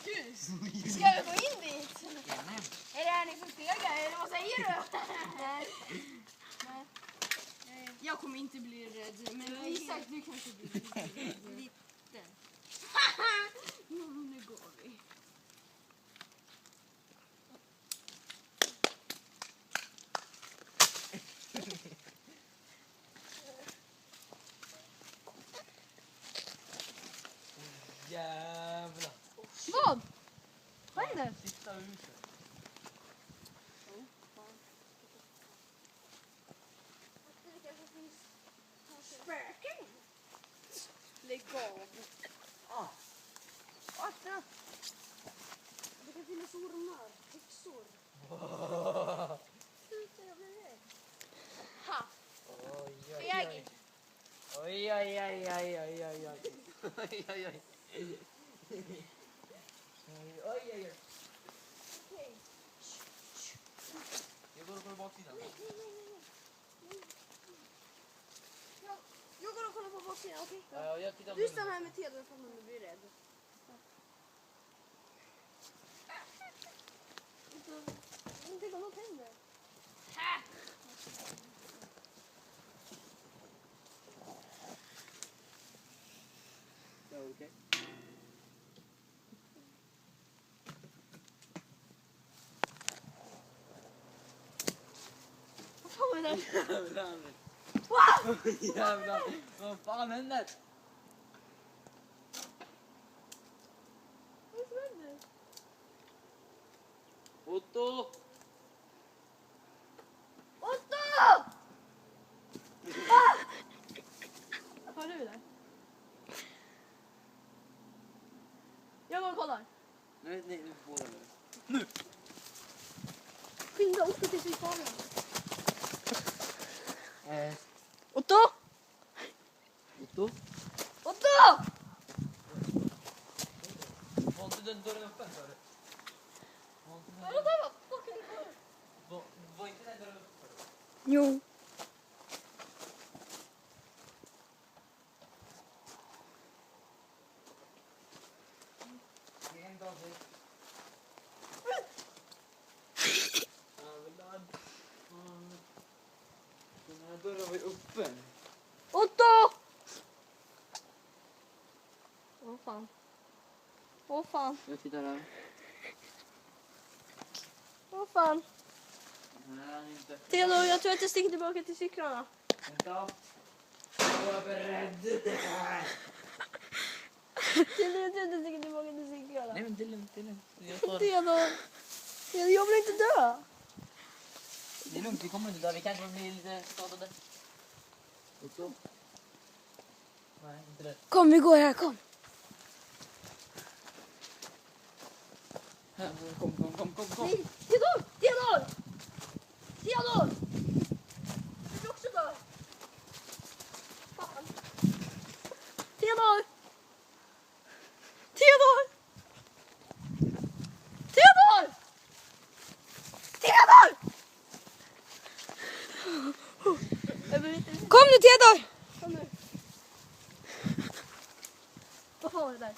sjukhus. Ska vi gå in dit? Är ni på stega eller vad säger du? Nej. Jag kommer inte bli rädd, men Isak, du kanske blir rädd. Lite. Nu går vi. Jävlar. Vad? Vad är det? Sista huset. Spöken? Lägg av. Akta. Det kan finnas ormar. Häxor. Sluta, jag blir rädd. Ha. Fegis. Oj. Oj. Okej. Jag går och kollar baksidan. Jag går och kollar på baksidan, okej? Ja, jag tittar på Du stannar här med Theodor för att du blir rädd. Inte vad något händer. Ja, okej. Vad fan var det? Jävlar. Vad fan händer? Vad är det som händer? Otto! Otto! Hör du det? Jag går och kollar. Nej, nu får du nu. Skynda Otto till psykfaren. Otto! Otto? Otto! Var inte den dörren öppen för dig? Var inte den dörren öppen för dig? Jo. Det är en dag till. Jävlar. Den här dörren var ju öppen. Otto! Åh fan. Åh fan. Jag tittar här. Åh fan. Nej, han är inte. Theodor, jag tror att jag sticker tillbaka till cyklarna. Vänta. Jag var beredd. Theodor, jag tror att jag sticker tillbaka till cyklarna. Nej, men det är lugnt. Jag tar... Theodor, jag vill inte dö. Det är lugnt, vi kommer inte där. Vi kanske blir lite skadade. Otto? Nej, inte det. Kom, vi går här, kom. Kom. Nej, Theodor! Theodor! Theodor! Du vill också dö. Fan. Theodor! Theodor! Theodor! Theodor! Kom nu, Theodor! Kom nu. Vad fan var det där?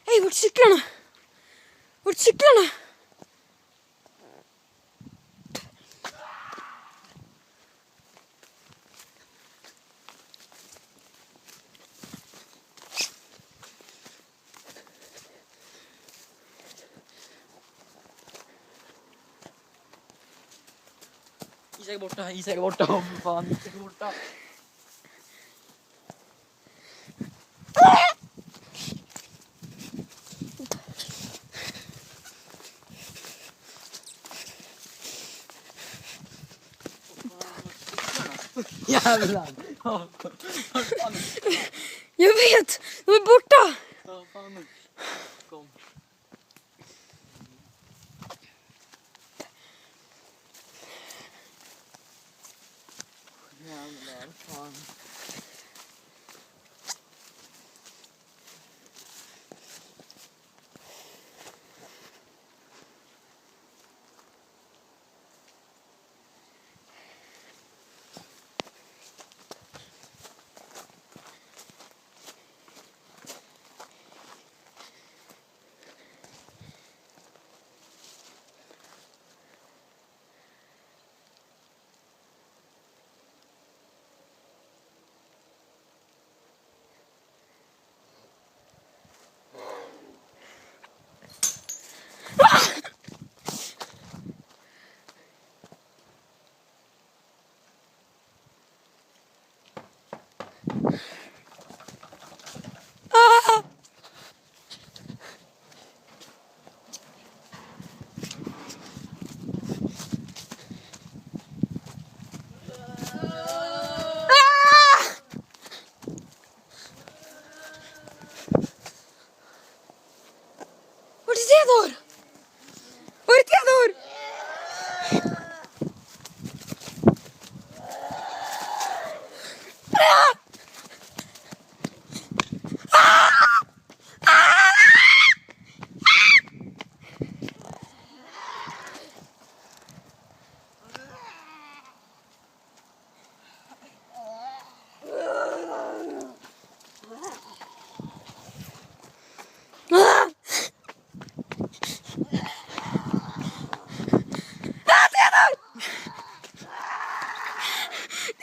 Hej, vart cyklarna? Vart cyklarna? Isak är borta. Åh, fan, Isak är borta. Jävlar. Jag vet, de är borta. Ja, fan. Kom. Jävlar, fan.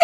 Det